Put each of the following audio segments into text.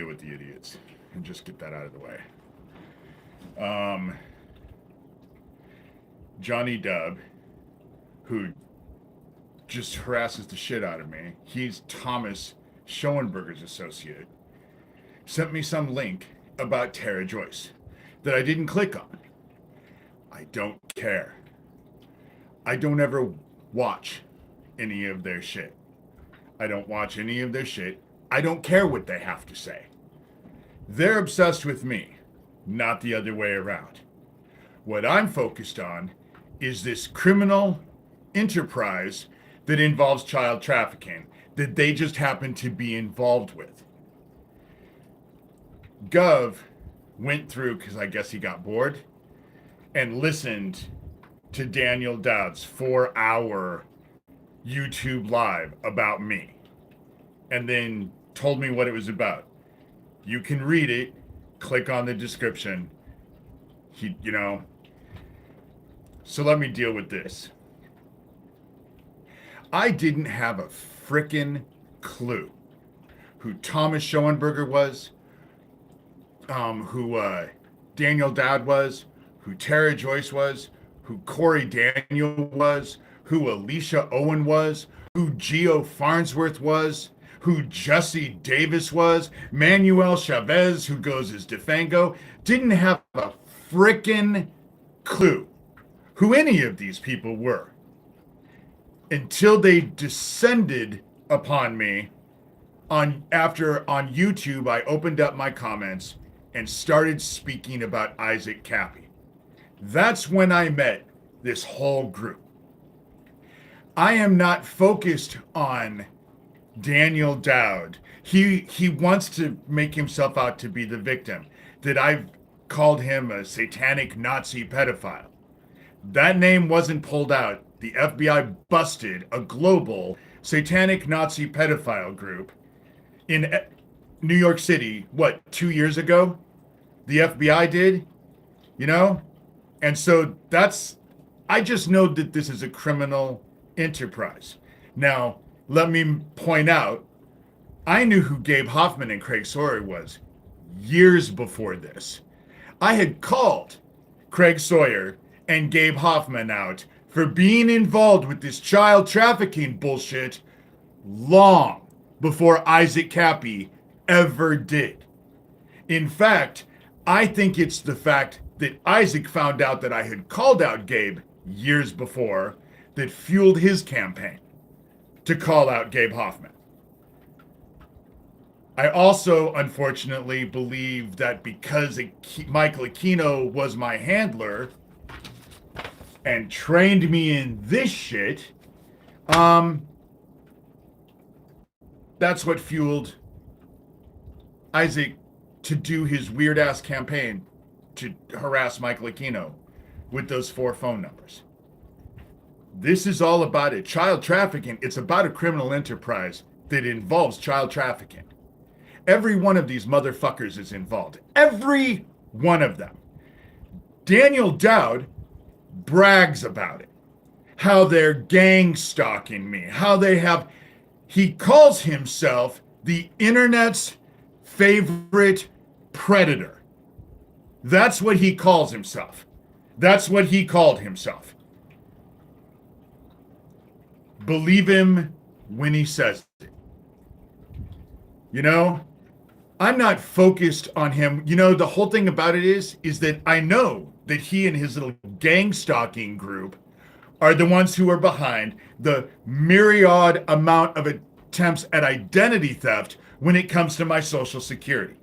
deal with the idiots and just get that out of the way. Johnny Dub, who just harasses the shit out of me. He's Thomas Schoenberger's associate. Sent me some link about Tara Joyce that I didn't click on. I don't care. I don't ever watch any of their shit. I don't watch any of their shit. I don't care what they have to say. They're obsessed with me, not the other way around. What I'm focused on is this criminal enterprise that involves child trafficking that they just happen to be involved with. Gov went through, because I guess he got bored, and listened to Daniel Doud's 4-hour YouTube live about me, and then told me what it was about. You can read it, click on the description. So let me deal with this. I didn't have a frickin' clue who Thomas Schoenberger was, who Daniel Doud was, who Tara Joyce was, who Corey Daniel was, who Alicia Owen was, who Gio Farnsworth was, who Jesse Davis was, Manuel Chavez, who goes as Defango. Didn't have a frickin' clue who any of these people were until they descended upon me on YouTube. I opened up my comments and started speaking about Isaac Cappy. That's when I met this whole group. I am not focused on Daniel Doud. He wants to make himself out to be the victim, that I've called him a satanic Nazi pedophile. That name wasn't pulled out. The FBI busted a global satanic Nazi pedophile group in New York City, 2 years ago? The FBI did, And so I just know that this is a criminal enterprise. Now, let me point out, I knew who Gabe Hoffman and Craig Sawyer was years before this. I had called Craig Sawyer and Gabe Hoffman out for being involved with this child trafficking bullshit long before Isaac Cappy ever did. In fact, I think it's the fact that Isaac found out that I had called out Gabe years before that fueled his campaign to call out Gabe Hoffman. I also, unfortunately, believe that because Michael Aquino was my handler and trained me in this shit, that's what fueled Isaac to do his weird-ass campaign to harass Michael Aquino with those 4 phone numbers. This is all about it. Child trafficking, it's about a criminal enterprise that involves child trafficking. Every one of these motherfuckers is involved. Every one of them. Daniel Doud brags about it. How they're gang stalking me. He calls himself the internet's favorite predator. That's what he calls himself. That's what he called himself. Believe him when he says it. I'm not focused on him. The whole thing about it is that I know that he and his little gang stalking group are the ones who are behind the myriad amount of attempts at identity theft when it comes to my Social Security.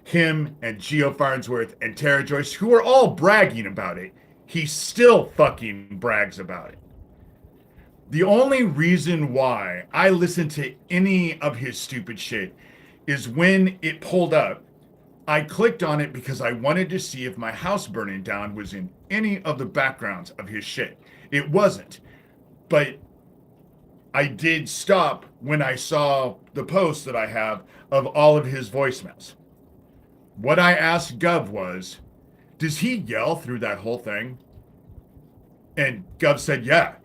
Him and Gio Farnsworth and Tara Joyce, who are all bragging about it, he still fucking brags about it. The only reason why I listen to any of his stupid shit is when it pulled up, I clicked on it because I wanted to see if my house burning down was in any of the backgrounds of his shit. It wasn't. But I did stop when I saw the post that I have of all of his voicemails. What I asked Gov was, does he yell through that whole thing? And Gov said, yeah,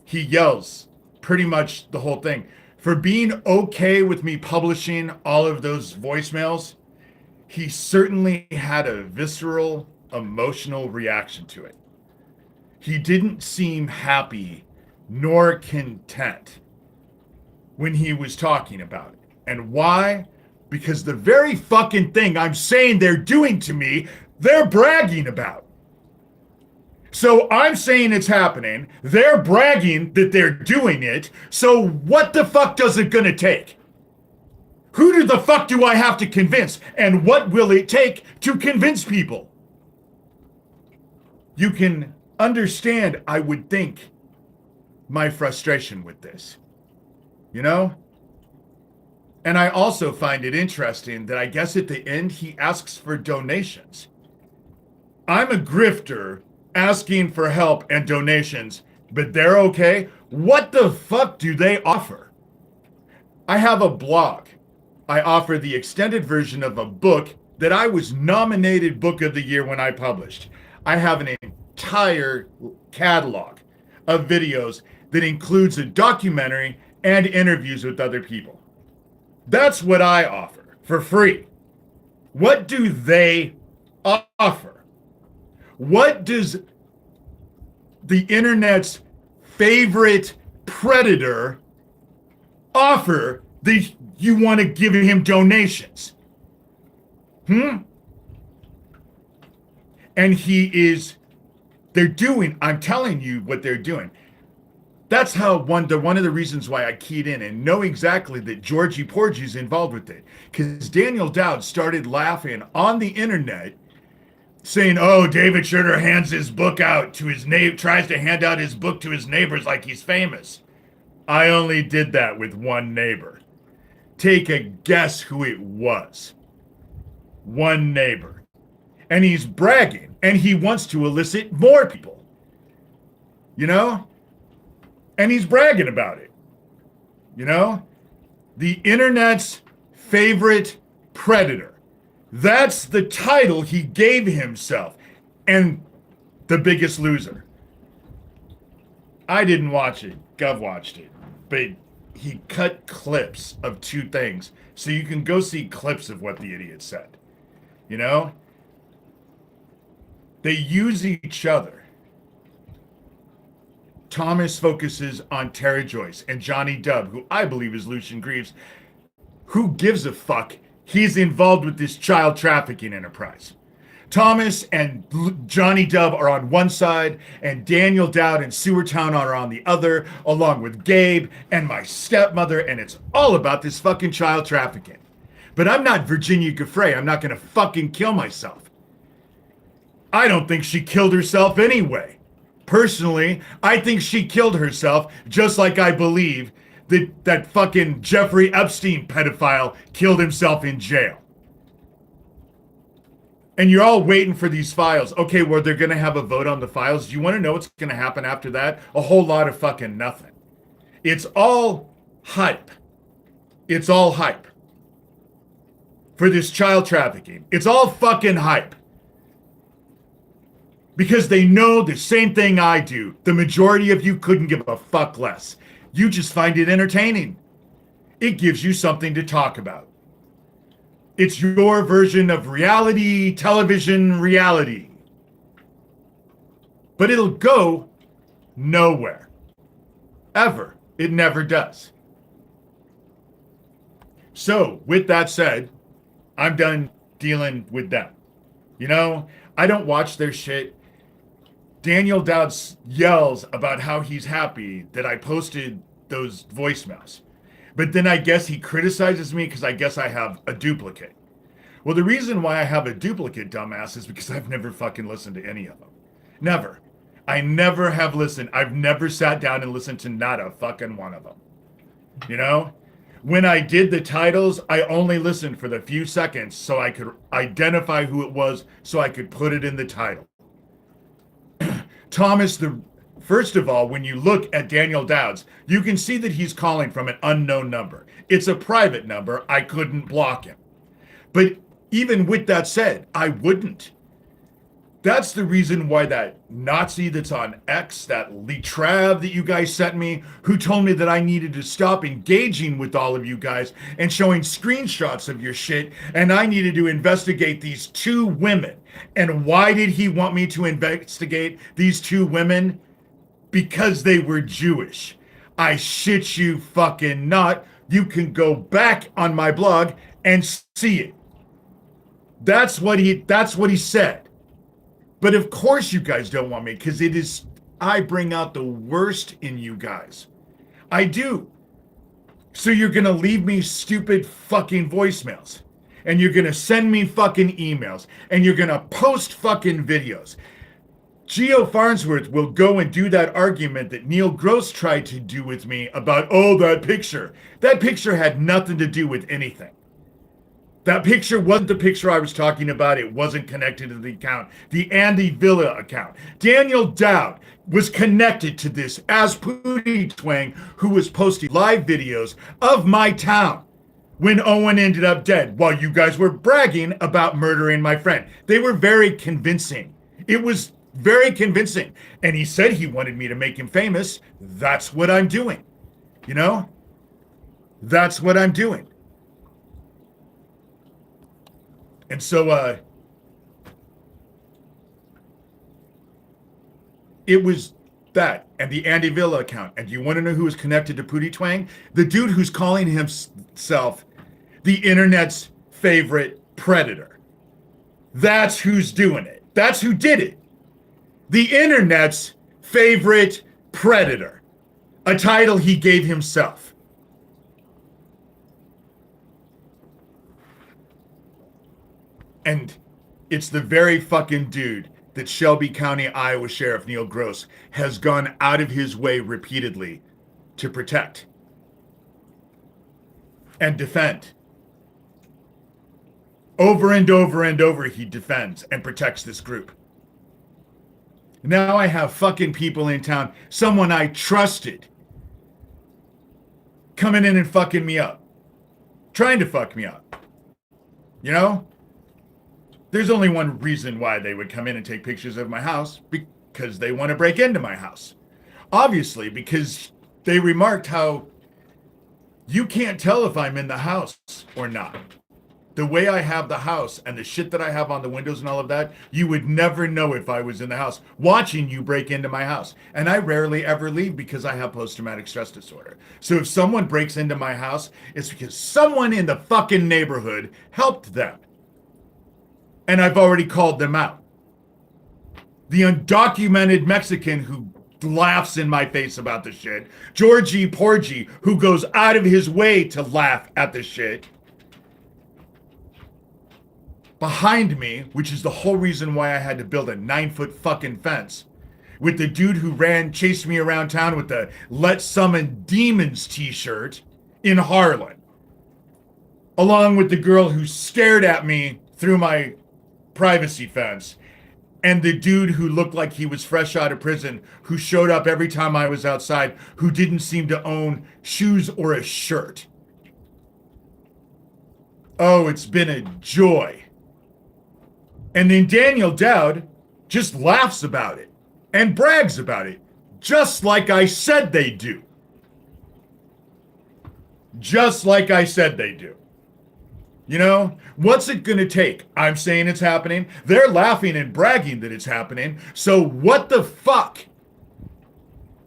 he yells pretty much the whole thing. For being okay with me publishing all of those voicemails, he certainly had a visceral, emotional reaction to it. He didn't seem happy nor content when he was talking about it. And why? Because the very fucking thing I'm saying they're doing to me, they're bragging about. So I'm saying it's happening. They're bragging that they're doing it. So what the fuck does it gonna take? Who the fuck do I have to convince? And what will it take to convince people? You can understand, I would think, my frustration with this. You know? And I also find it interesting that I guess at the end he asks for donations. I'm a grifter asking for help and donations, but they're okay? What the fuck do they offer? I have a blog. I offer the extended version of a book that I was nominated Book of the Year when I published. I have an entire catalog of videos that includes a documentary and interviews with other people. That's what I offer for free. What do they offer? What does the internet's favorite predator offer that you want to give him donations? And they're doing, I'm telling you what they're doing. That's how one of the reasons why I keyed in and know exactly that Georgie Porgy's involved with it. Because Daniel Doud started laughing on the internet saying, oh, David Shurter hands his book out to his neighbor, tries to hand out his book to his neighbors like he's famous. I only did that with one neighbor. Take a guess who it was. One neighbor. And he's bragging, and he wants to elicit more people. You know? And he's bragging about it. You know? The internet's favorite predator. That's the title he gave himself. And the biggest loser. I didn't watch it. Gov watched it. But he cut clips of two things. So you can go see clips of what the idiot said. You know? They use each other. Thomas focuses on Tara Joyce and Johnny Dubb, who I believe is Lucian Greaves. Who gives a fuck? He's involved with this child trafficking enterprise. Thomas and Johnny Dubb are on one side, and Daniel Doud and Sewertown are on the other, along with Gabe and my stepmother, and it's all about this fucking child trafficking. But I'm not Virginia Giuffre. I'm not gonna fucking kill myself. I don't think she killed herself anyway. Personally, I think she killed herself just like I believe that fucking Jeffrey Epstein pedophile killed himself in jail. And you're all waiting for these files. Okay, well, they're going to have a vote on the files. Do you want to know what's going to happen after that? A whole lot of fucking nothing. It's all hype. It's all hype. For this child trafficking. It's all fucking hype. Because they know the same thing I do. The majority of you couldn't give a fuck less. You just find it entertaining. It gives you something to talk about. It's your version of reality, television reality. But it'll go nowhere. Ever. It never does. So, with that said, I'm done dealing with them. You know, I don't watch their shit. Daniel Doud yells about how he's happy that I posted those voicemails. But then I guess he criticizes me because I guess I have a duplicate. Well, the reason why I have a duplicate, dumbass, is because I've never fucking listened to any of them. Never. I never have listened. I've never sat down and listened to not a fucking one of them. You know? When I did the titles, I only listened for the few seconds so I could identify who it was so I could put it in the title. Thomas, first of all, when you look at Daniel Doud's, you can see that he's calling from an unknown number. It's a private number. I couldn't block him. But even with that said, I wouldn't. That's the reason why that Nazi that's on X, that Trav that you guys sent me, who told me that I needed to stop engaging with all of you guys and showing screenshots of your shit, and I needed to investigate these two women. And why did he want me to investigate these two women? Because they were Jewish. I shit you fucking not. You can go back on my blog and see it. That's what he said. But of course you guys don't want me, because I bring out the worst in you guys. I do. So you're going to leave me stupid fucking voicemails. And you're going to send me fucking emails. And you're going to post fucking videos. Geo Farnsworth will go and do that argument that Neil Gross tried to do with me about, oh, that picture. That picture had nothing to do with anything. That picture wasn't the picture I was talking about. It wasn't connected to the account, the Andy Villa account. Daniel Doud was connected to this as Pootie Twang, who was posting live videos of my town when Owen ended up dead while you guys were bragging about murdering my friend. They were very convincing. It was very convincing. And he said he wanted me to make him famous. That's what I'm doing. You know? That's what I'm doing. And so it was that and the Andy Villa account. And do you want to know who was connected to Pootie Twang? The dude who's calling himself the internet's favorite predator. That's who's doing it. That's who did it. The internet's favorite predator. A title he gave himself. And it's the very fucking dude that Shelby County, Iowa Sheriff Neil Gross has gone out of his way repeatedly to protect and defend. Over and over and over, he defends and protects this group. Now I have fucking people in town, someone I trusted, coming in and fucking me up. Trying to fuck me up. You know? There's only one reason why they would come in and take pictures of my house, because they want to break into my house. Obviously, because they remarked how you can't tell if I'm in the house or not. The way I have the house and the shit that I have on the windows and all of that, you would never know if I was in the house watching you break into my house. And I rarely ever leave because I have post-traumatic stress disorder. So if someone breaks into my house, it's because someone in the fucking neighborhood helped them. And I've already called them out. The undocumented Mexican who laughs in my face about the shit. Georgie Porgy, who goes out of his way to laugh at the shit. Behind me, which is the whole reason why I had to build a 9-foot fucking fence, with the dude who chased me around town with the Let's Summon Demons t-shirt in Harlan. Along with the girl who stared at me through my privacy fence, and the dude who looked like he was fresh out of prison, who showed up every time I was outside, who didn't seem to own shoes or a shirt. Oh, it's been a joy. And then Daniel Doud just laughs about it and brags about it, just like I said they do. Just like I said they do. You know, what's it going to take? I'm saying it's happening. They're laughing and bragging that it's happening. So what the fuck?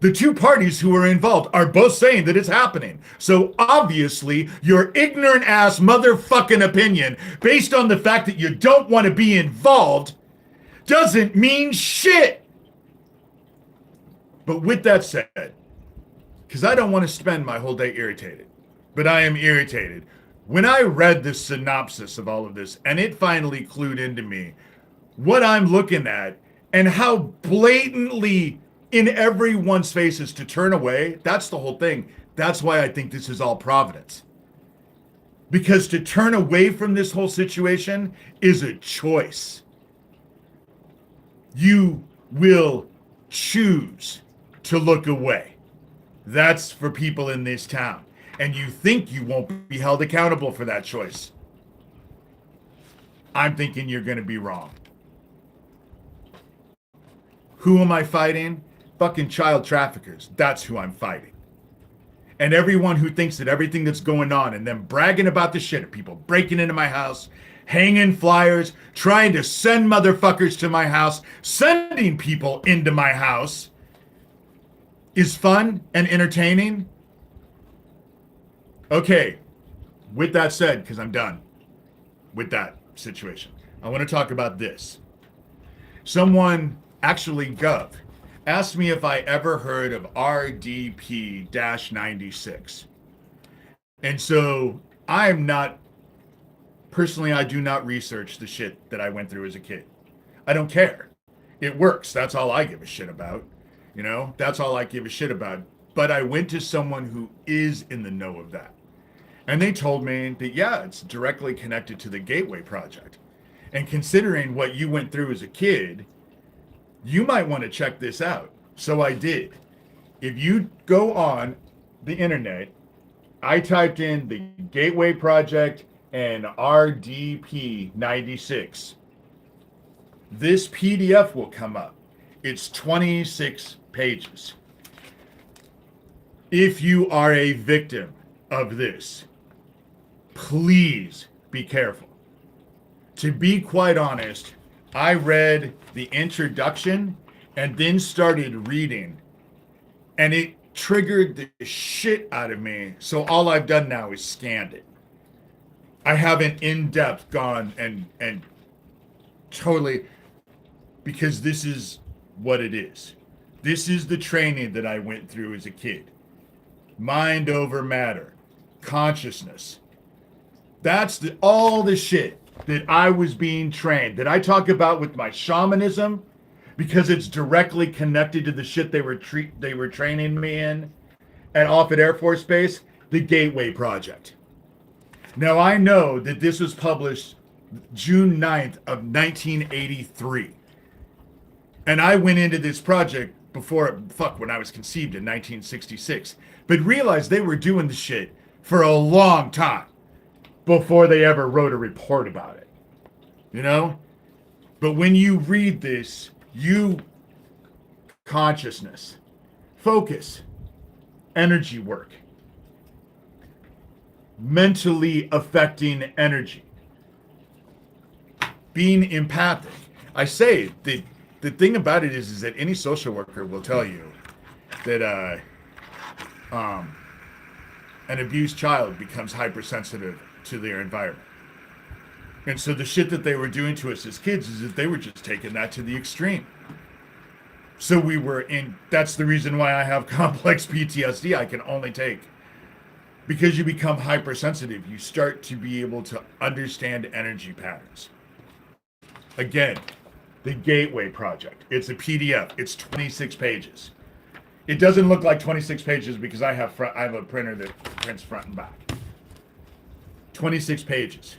The two parties who are involved are both saying that it's happening. So obviously, your ignorant ass motherfucking opinion, based on the fact that you don't want to be involved, doesn't mean shit. But with that said, because I don't want to spend my whole day irritated, but I am irritated. When I read the synopsis of all of this, and it finally clued into me what I'm looking at and how blatantly in everyone's faces to turn away, that's the whole thing. That's why I think this is all Providence. Because to turn away from this whole situation is a choice. You will choose to look away. That's for people in this town. And you think you won't be held accountable for that choice. I'm thinking you're going to be wrong. Who am I fighting? Fucking child traffickers. That's who I'm fighting. And everyone who thinks that everything that's going on and them bragging about the shit of people breaking into my house, hanging flyers, trying to send motherfuckers to my house, sending people into my house is fun and entertaining. Okay, with that said, because I'm done with that situation, I want to talk about this. Someone, actually Gov, asked me if I ever heard of RDP-96. And so I'm not, personally, I do not research the shit that I went through as a kid. I don't care. It works. That's all I give a shit about. You know, that's all I give a shit about. But I went to someone who is in the know of that. And they told me that, yeah, it's directly connected to the Gateway Project. And considering what you went through as a kid, you might want to check this out. So I did. If you go on the internet, I typed in the Gateway Project and RDP 96. This PDF will come up. It's 26 pages. If you are a victim of this, please be careful. To be quite honest, I read the introduction and then started reading, and it triggered the shit out of me. So all I've done now is scanned it. I haven't in-depth gone and totally, because this is what it is. This is the training that I went through as a kid. Mind over matter, consciousness. That's all the shit that I was being trained, that I talk about with my shamanism, because it's directly connected to the shit they were training me in at Offutt Air Force Base, the Gateway Project. Now I know that this was published June 9th of 1983. And I went into this project when I was conceived in 1966, but realized they were doing the shit for a long time before they ever wrote a report about it, you know? But when you read this, consciousness, focus, energy work, mentally affecting energy, being empathic. I say the thing about it is that any social worker will tell you that an abused child becomes hypersensitive to their environment. And so the shit that they were doing to us as kids is that they were just taking that to the extreme. So that's the reason why I have complex PTSD I can only take. Because you become hypersensitive, you start to be able to understand energy patterns. Again, the Gateway Project. It's a PDF. It's 26 pages. It doesn't look like 26 pages because I have a printer that prints front and back. 26 pages.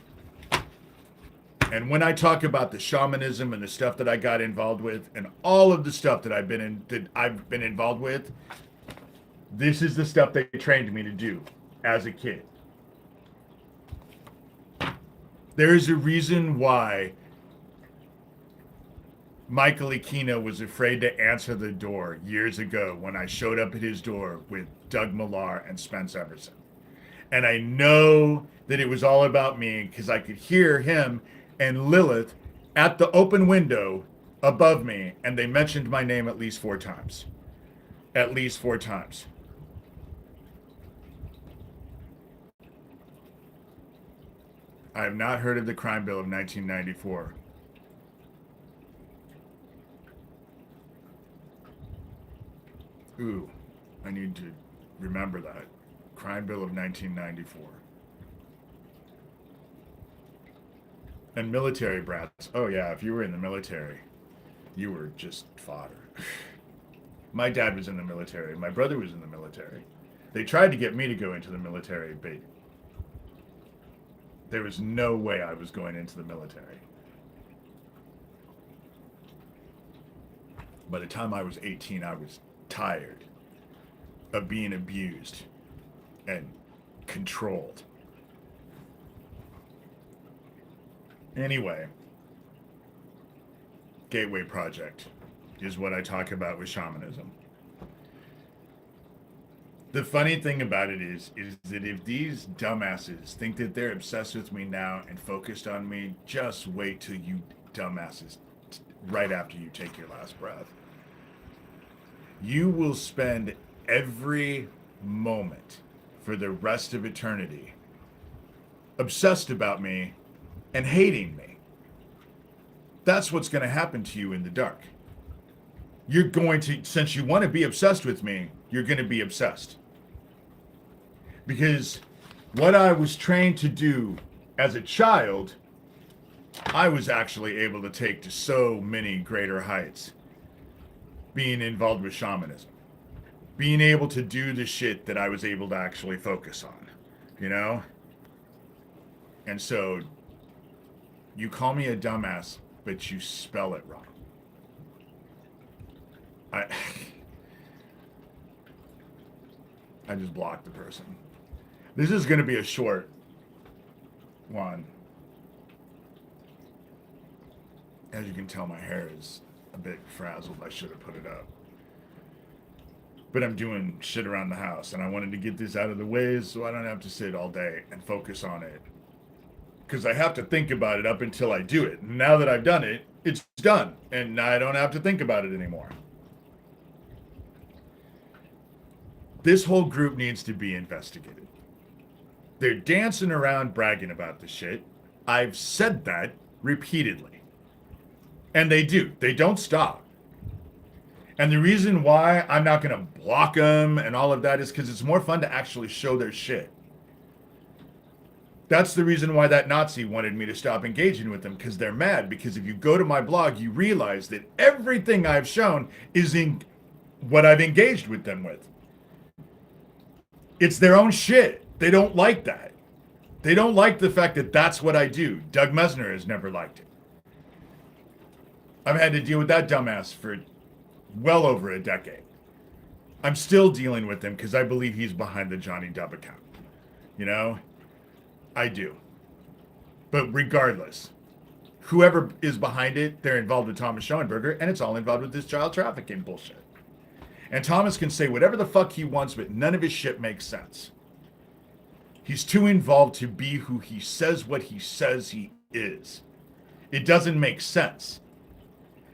And when I talk about the shamanism and the stuff that I got involved with, and all of the stuff that I've been involved with, this is the stuff they trained me to do as a kid. There is a reason why Michael Aquino was afraid to answer the door years ago when I showed up at his door with Doug Millar and Spence Everson. And I know that it was all about me because I could hear him and Lilith at the open window above me, and they mentioned my name at least 4 times. At least 4 times. I have not heard of the crime bill of 1994. Ooh, I need to remember that. Crime bill of 1994. And military brats. Oh yeah, if you were in the military, you were just fodder. My dad was in the military. My brother was in the military. They tried to get me to go into the military, but there was no way I was going into the military. By the time I was 18, I was tired of being abused and controlled. Anyway, Gateway Project. is what I talk about with shamanism. The funny thing about it is that if these dumbasses think that they're obsessed with me now and focused on me, just wait till you dumbasses, right after you take your last breath. You will spend every moment for the rest of eternity obsessed about me and hating me. That's what's going to happen to you in the dark. You're going to, since you want to be obsessed with me, you're going to be obsessed. Because what I was trained to do as a child, I was actually able to take to so many greater heights being involved with shamanism. Being able to do the shit that I was able to actually focus on, you know? And so, you call me a dumbass, but you spell it wrong. I just blocked the person. This is going to be a short one. As you can tell, my hair is a bit frazzled. I should have put it up. But I'm doing shit around the house, and I wanted to get this out of the way so I don't have to sit all day and focus on it. Because I have to think about it up until I do it. Now that I've done it, it's done, and I don't have to think about it anymore. This whole group needs to be investigated. They're dancing around bragging about the shit. I've said that repeatedly. And they do. They don't stop. And the reason why I'm not going to block them and all of that is because it's more fun to actually show their shit. That's the reason why that Nazi wanted me to stop engaging with them, because they're mad. Because if you go to my blog, you realize that everything I've shown is in what I've engaged with them with. It's their own shit. They don't like that. They don't like the fact that that's what I do. Doug Mesner has never liked it. I've had to deal with that dumbass for well over a decade. I'm still dealing with him because I believe he's behind the Johnny Depp account. You know? I do. But regardless, whoever is behind it, they're involved with Thomas Schoenberger, and it's all involved with this child trafficking bullshit. And Thomas can say whatever the fuck he wants, but none of his shit makes sense. He's too involved to be who he says what he says he is. It doesn't make sense.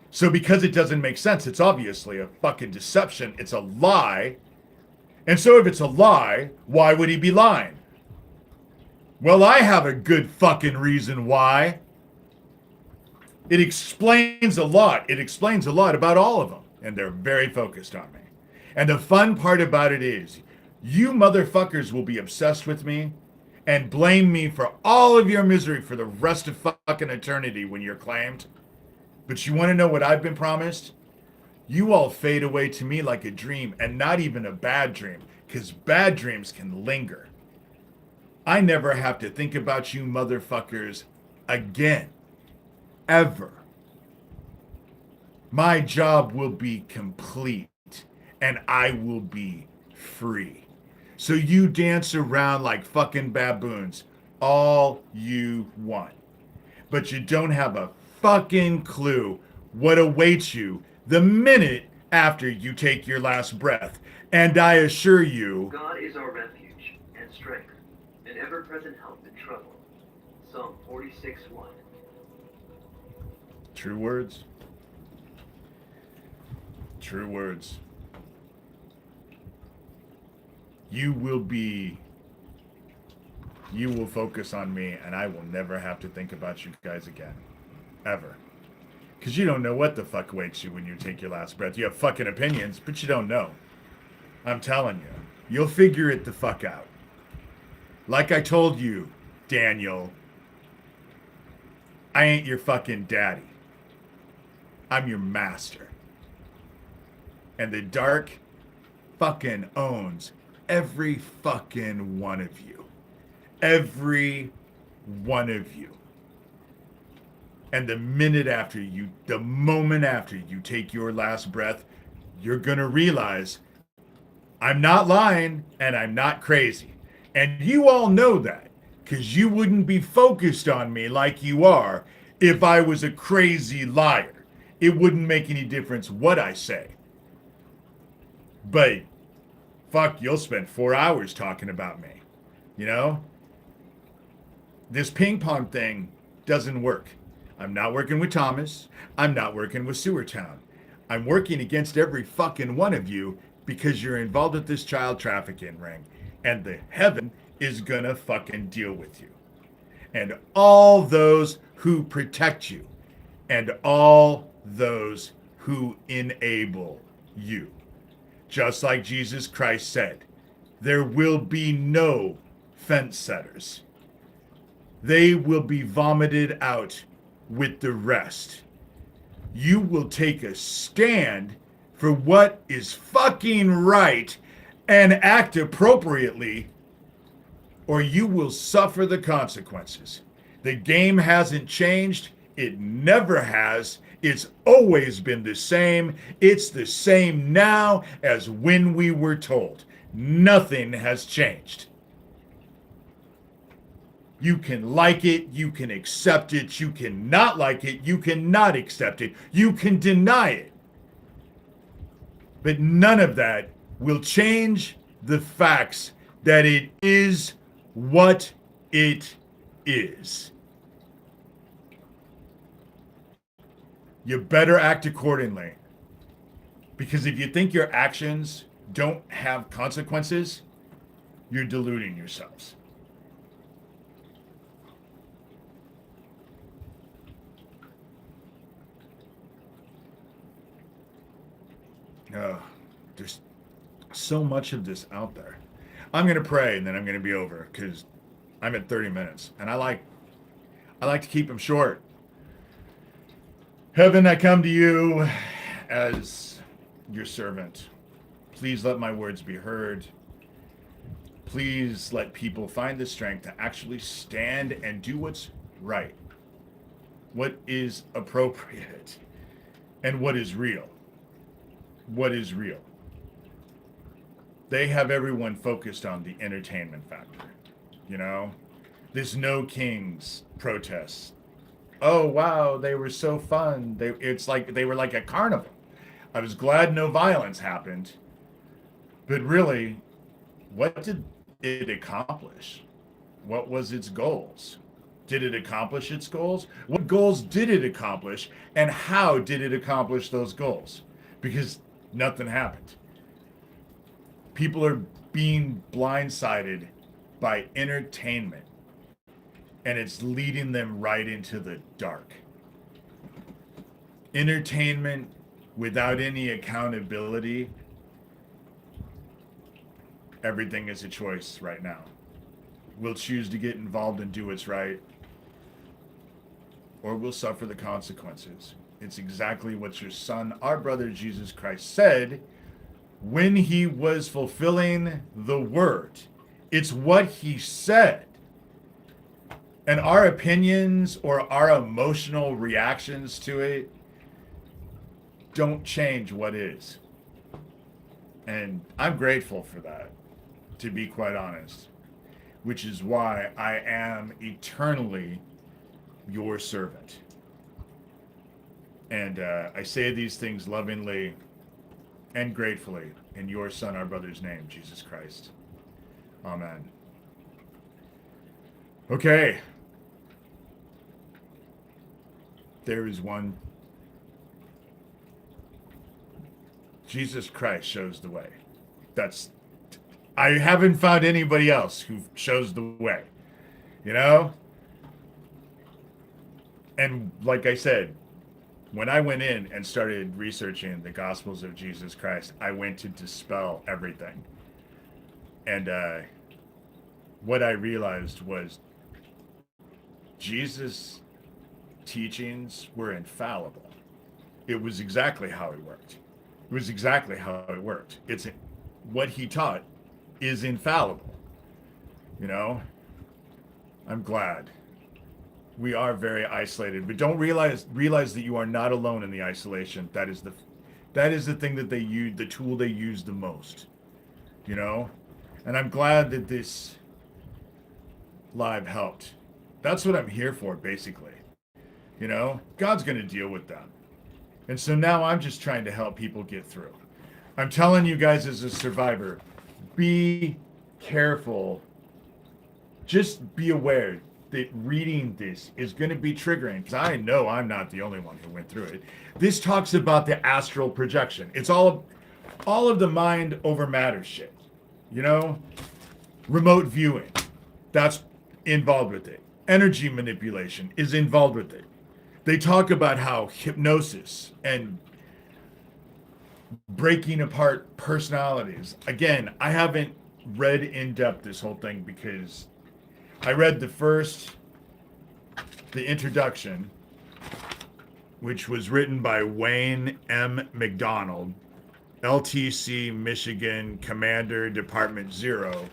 So because it doesn't make sense, it's obviously a fucking deception. It's a lie. And so if it's a lie, why would he be lying? Well, I have a good fucking reason why. It explains a lot. It explains a lot about all of them. And they're very focused on me. And the fun part about it is, you motherfuckers will be obsessed with me and blame me for all of your misery for the rest of fucking eternity when you're claimed. But you want to know what I've been promised? You all fade away to me like a dream, and not even a bad dream, because bad dreams can linger. I never have to think about you motherfuckers again. Ever. My job will be complete, and I will be free. So you dance around like fucking baboons all you want. But you don't have a fucking clue what awaits you the minute after you take your last breath. And I assure you, God is our refuge and strength, an ever-present help in trouble. Psalm 46:1. True words. True words. You will focus on me, and I will never have to think about you guys again. Ever. Because you don't know what the fuck waits you when you take your last breath. You have fucking opinions, but you don't know. I'm telling you. You'll figure it the fuck out. Like I told you, Daniel, I ain't your fucking daddy. I'm your master. And the dark fucking owns every fucking one of you. Every one of you. And the moment after you take your last breath, you're gonna realize I'm not lying and I'm not crazy. And you all know that, because you wouldn't be focused on me like you are if I was a crazy liar. it wouldn't make any difference what I say. But fuck, you'll spend 4 hours talking about me. You know? This ping pong thing doesn't work. I'm not working with Thomas. I'm not working with Sewer Town. I'm working against every fucking one of you because you're involved with this child trafficking ring. And the heaven is gonna fucking deal with you. And all those who protect you. And all those who enable you. Just like Jesus Christ said, there will be no fence setters. They will be vomited out with the rest. You will take a stand for what is fucking right and act appropriately, or you will suffer the consequences. The game hasn't changed. It never has. It's always been the same. It's the same now as when we were told. Nothing has changed. You can like it, you can accept it, you can not like it, you cannot accept it, you can deny it. But none of that will change the facts that it is what it is. You better act accordingly. Because if you think your actions don't have consequences, you're deluding yourselves. There's so much of this out there. I'm going to pray and then I'm going to be over because I'm at 30 minutes and I like to keep them short. Heaven, I come to you as your servant. Please let my words be heard. Please let people find the strength to actually stand and do what's right, what is appropriate, and what is real. What is real? They have everyone focused on the entertainment factor. You know, this No Kings protests. Oh wow, they were so fun. It's like they were like a carnival. I was glad no violence happened. But really, what did it accomplish? What was its goals? Did it accomplish its goals? What goals did it accomplish? And how did it accomplish those goals? Because nothing happened. People are being blindsided by entertainment, and it's leading them right into the dark. Entertainment without any accountability, everything is a choice right now. We'll choose to get involved and do what's right, or we'll suffer the consequences. It's exactly what your son, our brother Jesus Christ, said when he was fulfilling the word. It's what he said. And our opinions or our emotional reactions to it don't change what is. And I'm grateful for that, to be quite honest, which is why I am eternally your servant. And I say these things lovingly and gratefully in your son, our brother's name, Jesus Christ. Amen. Okay. There is one. Jesus Christ shows the way. I haven't found anybody else who shows the way. You know? And like I said, when I went in and started researching the Gospels of Jesus Christ, I went to dispel everything. And what I realized was Jesus' teachings were infallible. It was exactly how it worked. It was exactly how it worked. It's what he taught is infallible. You know? I'm glad. We are very isolated, but don't realize that you are not alone in the isolation. That is the thing that they use, the tool they use the most. You know? And I'm glad that this live helped. That's what I'm here for, basically. You know? God's going to deal with them. And so now I'm just trying to help people get through. I'm telling you guys as a survivor, be careful. Just be aware that reading this is going to be triggering, because I know I'm not the only one who went through it. This talks about the astral projection. It's all of the mind over matter shit. You know? Remote viewing, that's involved with it. Energy manipulation is involved with it. They talk about how hypnosis and breaking apart personalities. Again, I haven't read in depth this whole thing because I read the introduction, which was written by Wayne M. McDonald, LTC, Michigan, Commander, Department 0.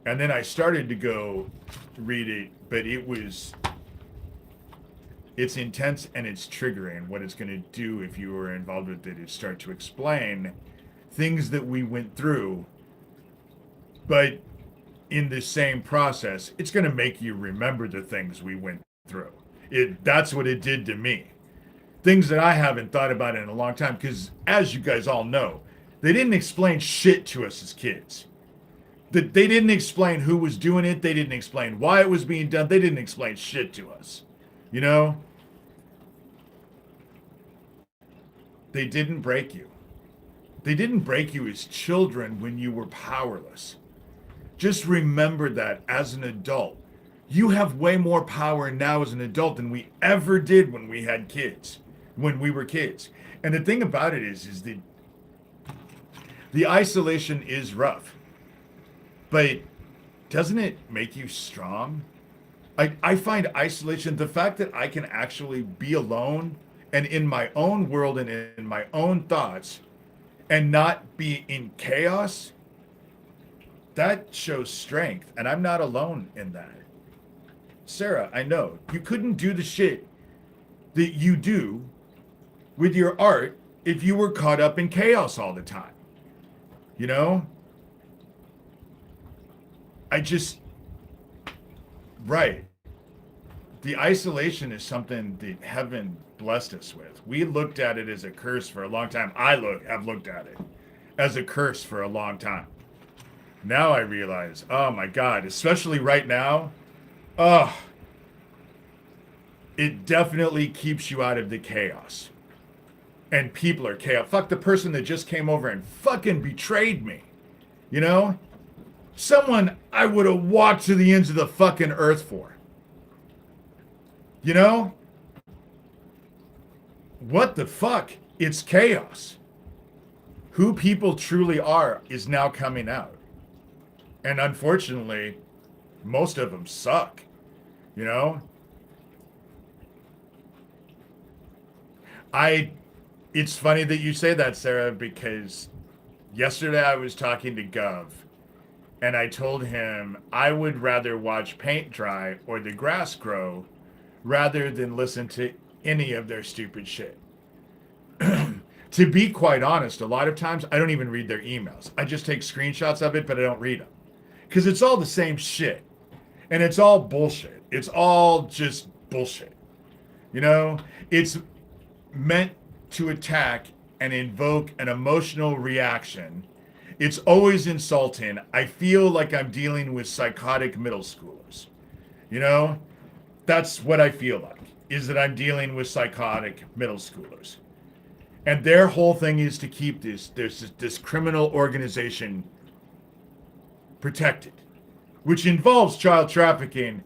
And then I started to go read it, but it's intense and it's triggering. What it's going to do if you were involved with it is start to explain things that we went through, but in the same process, it's going to make you remember the things we went through. That's what it did to me. Things that I haven't thought about in a long time, because as you guys all know, they didn't explain shit to us as kids. They didn't explain who was doing it. They didn't explain why it was being done. They didn't explain shit to us. You know? They didn't break you. They didn't break you as children when you were powerless. Just remember that as an adult. You have way more power now as an adult than we ever did when we had kids, when we were kids. And the thing about it is the isolation is rough. But doesn't it make you strong? I find isolation, the fact that I can actually be alone and in my own world and in my own thoughts and not be in chaos, that shows strength. And I'm not alone in that. Sarah, I know you couldn't do the shit that you do with your art if you were caught up in chaos all the time. You know? Right. The isolation is something that heaven blessed us with. We looked at it as a curse for a long time. Have looked at it as a curse for a long time. Now I realize, oh my God, especially right now, it definitely keeps you out of the chaos. And people are chaos. Fuck the person that just came over and fucking betrayed me. You know? Someone I would have walked to the ends of the fucking earth for. You know? What the fuck? It's chaos. Who people truly are is now coming out. And unfortunately, most of them suck. You know? It's funny that you say that, Sarah, because yesterday I was talking to Gov. And I told him I would rather watch paint dry or the grass grow rather than listen to any of their stupid shit. To be quite honest, a lot of times I don't even read their emails. I just take screenshots of it, but I don't read them. Because it's all the same shit. And it's all bullshit. It's all just bullshit. You know? It's meant to attack and invoke an emotional reaction. It's always insulting. I feel like I'm dealing with psychotic middle schoolers. You know? That's what I feel like, is that I'm dealing with psychotic middle schoolers. And their whole thing is to keep this criminal organization protected, which involves child trafficking,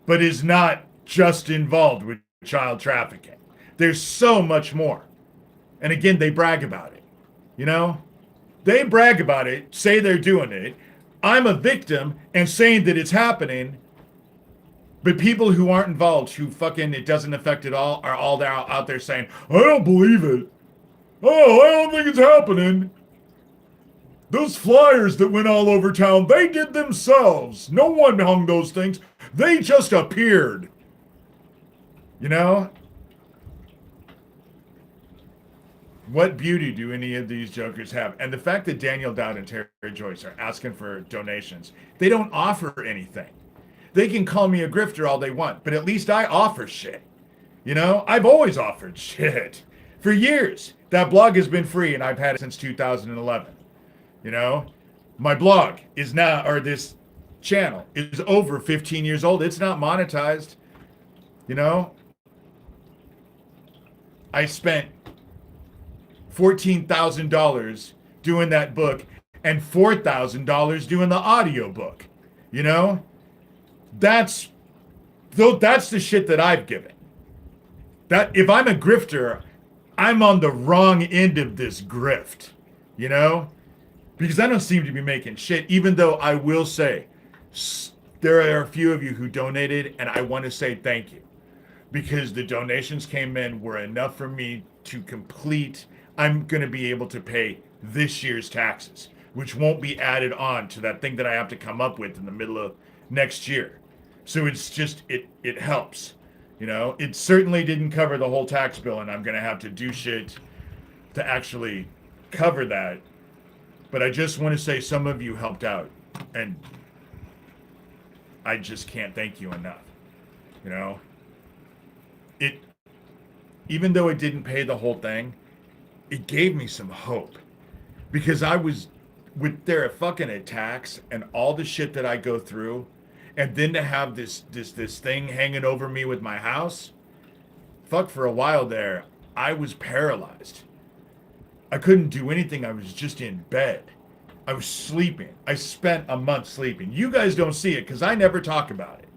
but is not just involved with child trafficking. There's so much more. And again, they brag about it. You know? They brag about it, say they're doing it. I'm a victim and saying that it's happening. But people who aren't involved, who fucking it doesn't affect at all, are all out there saying, I don't believe it. Oh, I don't think it's happening. Those flyers that went all over town, they did themselves. No one hung those things. They just appeared. You know? What beauty do any of these jokers have? And the fact that Daniel Doud and Terry Joyce are asking for donations, they don't offer anything. They can call me a grifter all they want, but at least I offer shit. You know? I've always offered shit. For years. That blog has been free and I've had it since 2011. You know, my blog is now, or this channel is over 15 years old. It's not monetized. You know, I spent $14,000 doing that book and $4,000 doing the audio book. You know, that's the shit that I've given. That if I'm a grifter, I'm on the wrong end of this grift, you know, because I don't seem to be making shit, even though I will say there are a few of you who donated, and I want to say thank you, because the donations came in were enough for me to complete. I'm going to be able to pay this year's taxes, which won't be added on to that thing that I have to come up with in the middle of next year. So it's just, it helps. You know, it certainly didn't cover the whole tax bill, and I'm going to have to do shit to actually cover that. But I just want to say some of you helped out, and I just can't thank you enough. You know, even though it didn't pay the whole thing, it gave me some hope, because I was with their fucking attacks and all the shit that I go through. And then to have this thing hanging over me with my house, fuck, for a while there, I was paralyzed. I couldn't do anything. I was just in bed. I was sleeping. I spent a month sleeping. You guys don't see it because I never talk about it.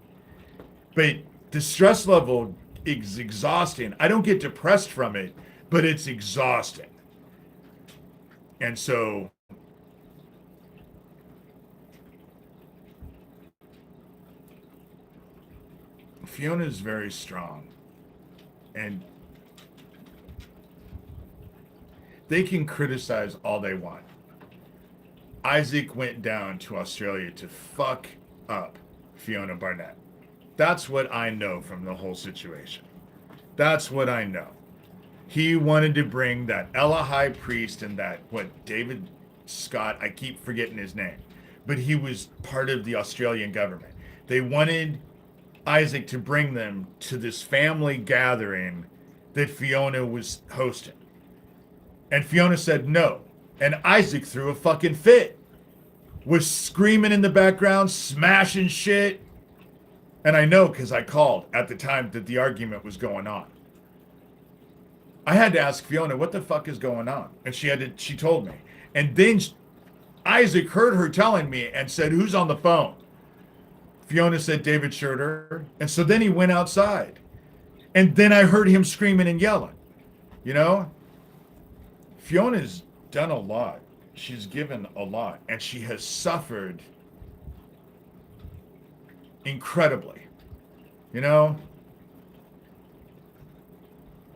But the stress level is exhausting. I don't get depressed from it, but it's exhausting. And so Fiona is very strong, and they can criticize all they want. Isaac went down to Australia to fuck up Fiona Barnett. That's what I know from the whole situation. That's what I know. He wanted to bring that Ella High Priest and that, David Scott, I keep forgetting his name, but he was part of the Australian government. They wanted Isaac to bring them to this family gathering that Fiona was hosting. And Fiona said no. And Isaac threw a fucking fit. Was screaming in the background, smashing shit. And I know because I called at the time that the argument was going on. I had to ask Fiona, what the fuck is going on? And she told me. And then Isaac heard her telling me and said, who's on the phone? Fiona said David Shurter. And so then he went outside. And then I heard him screaming and yelling. You know? Fiona's done a lot. She's given a lot. And she has suffered incredibly. You know?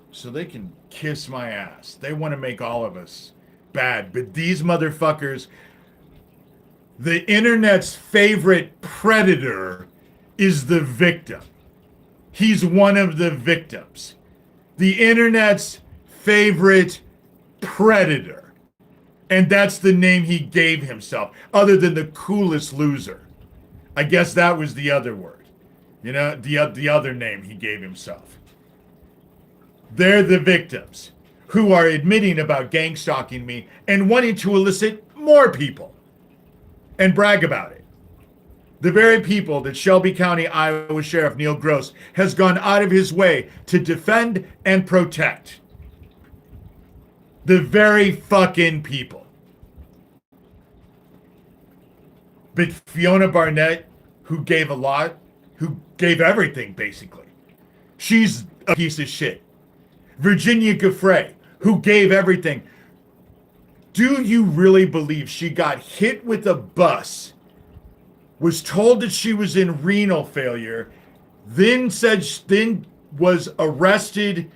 So they can kiss my ass. They want to make all of us bad. But these motherfuckers... The internet's favorite predator is the victim. He's one of the victims. The internet's favorite predator. And that's the name he gave himself, other than the coolest loser. I guess that was the other word. You know, the other name he gave himself. They're the victims who are admitting about gangstalking me and wanting to elicit more people and brag about it. The very people that Shelby County, Iowa Sheriff Neil Gross has gone out of his way to defend and protect. The very fucking people. But Fiona Barnett, who gave a lot, who gave everything basically, she's a piece of shit. Virginia Giuffre, who gave everything. Do you really believe she got hit with a bus, was told that she was in renal failure, then was arrested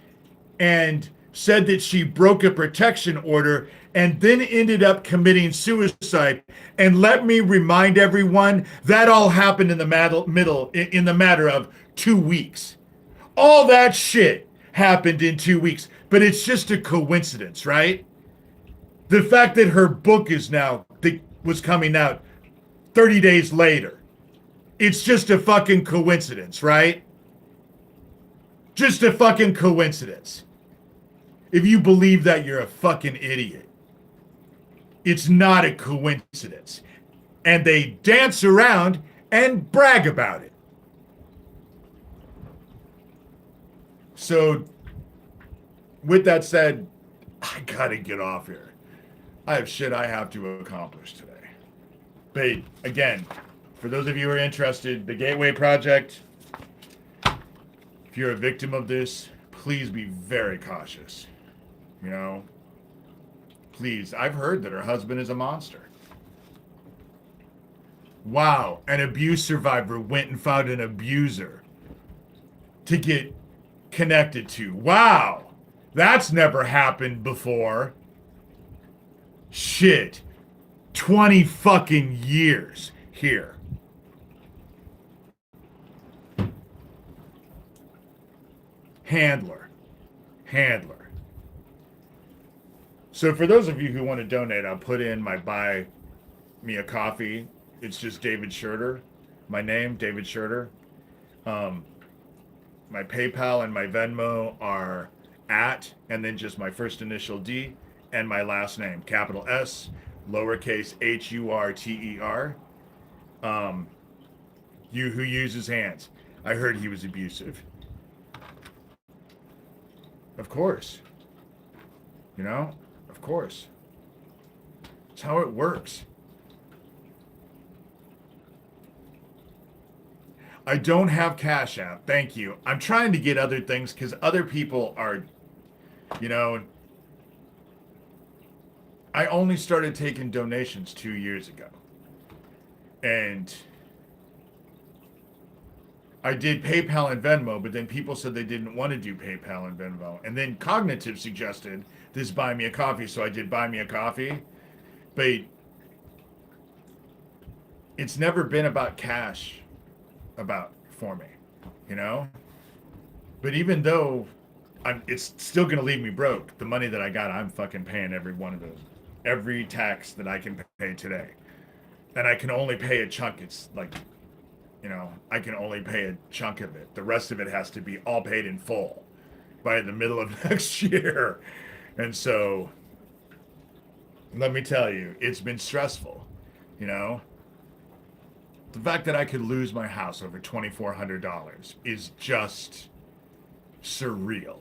and said that she broke a protection order, and then ended up committing suicide? And let me remind everyone, that all happened in the matter of 2 weeks. All that shit happened in 2 weeks, but it's just a coincidence, right? The fact that her book was coming out 30 days later, it's just a fucking coincidence, right? Just a fucking coincidence. If you believe that, you're a fucking idiot. It's not a coincidence. And they dance around and brag about it. So, with that said, I gotta get off here. I have shit I have to accomplish today. But again, for those of you who are interested, the Gateway Project, if you're a victim of this, please be very cautious. You know? Please. I've heard that her husband is a monster. Wow. An abuse survivor went and found an abuser to get connected to. Wow. That's never happened before. Shit. 20 fucking years here. Handler. So for those of you who want to donate, I'll put in my buy me a coffee. It's just David Shurter. My name, David Shurter. My PayPal and my Venmo are at, and then just my first initial D and my last name, capital S, lowercase HURTER. You who uses hands. I heard he was abusive. Of course. You know? Of course. It's how it works. I don't have Cash App. Thank you. I'm trying to get other things because other people are, you know, I only started taking donations 2 years ago. And I did PayPal and Venmo, but then people said they didn't want to do PayPal and Venmo. And then Cognitive suggested this buy me a coffee, so I did buy me a coffee. But it's never been about cash for me, you know? But even though it's still going to leave me broke, the money that I got, I'm fucking paying every one of those. Every tax that I can pay today. And I can only pay a chunk. It's like, you know, I can only pay a chunk of it. The rest of it has to be all paid in full by the middle of next year. And so, let me tell you, it's been stressful, you know? The fact that I could lose my house over $2,400 is just surreal.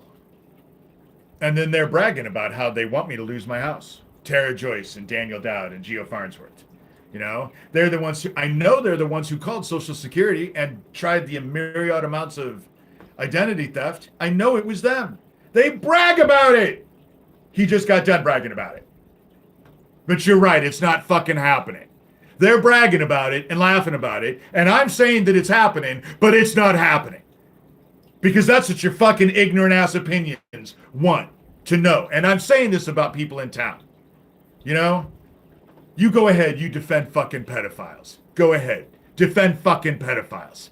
And then they're bragging about how they want me to lose my house. Tara Joyce and Daniel Doud and Geo Farnsworth. You know, they're the ones who, I know they're the ones who called Social Security and tried the myriad amounts of identity theft. I know it was them. They brag about it. He just got done bragging about it. But you're right, it's not fucking happening. They're bragging about it and laughing about it, and I'm saying that it's happening, but it's not happening. Because that's what your fucking ignorant ass opinions want to know. And I'm saying this about people in town. You know? You go ahead, you defend fucking pedophiles. Go ahead. Defend fucking pedophiles.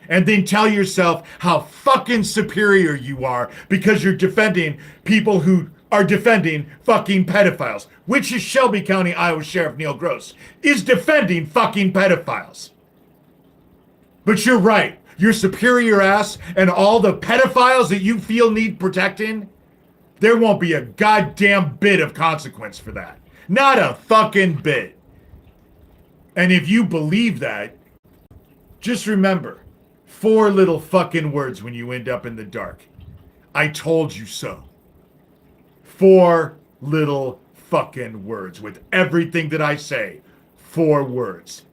And then tell yourself how fucking superior you are because you're defending people who are defending fucking pedophiles. Which is Shelby County, Iowa Sheriff Neil Gross is defending fucking pedophiles. But you're right. Your superior ass and all the pedophiles that you feel need protecting, there won't be a goddamn bit of consequence for that. Not a fucking bit. And if you believe that, just remember 4 little fucking words when you end up in the dark. I told you so. 4 little fucking words with everything that I say. 4 words.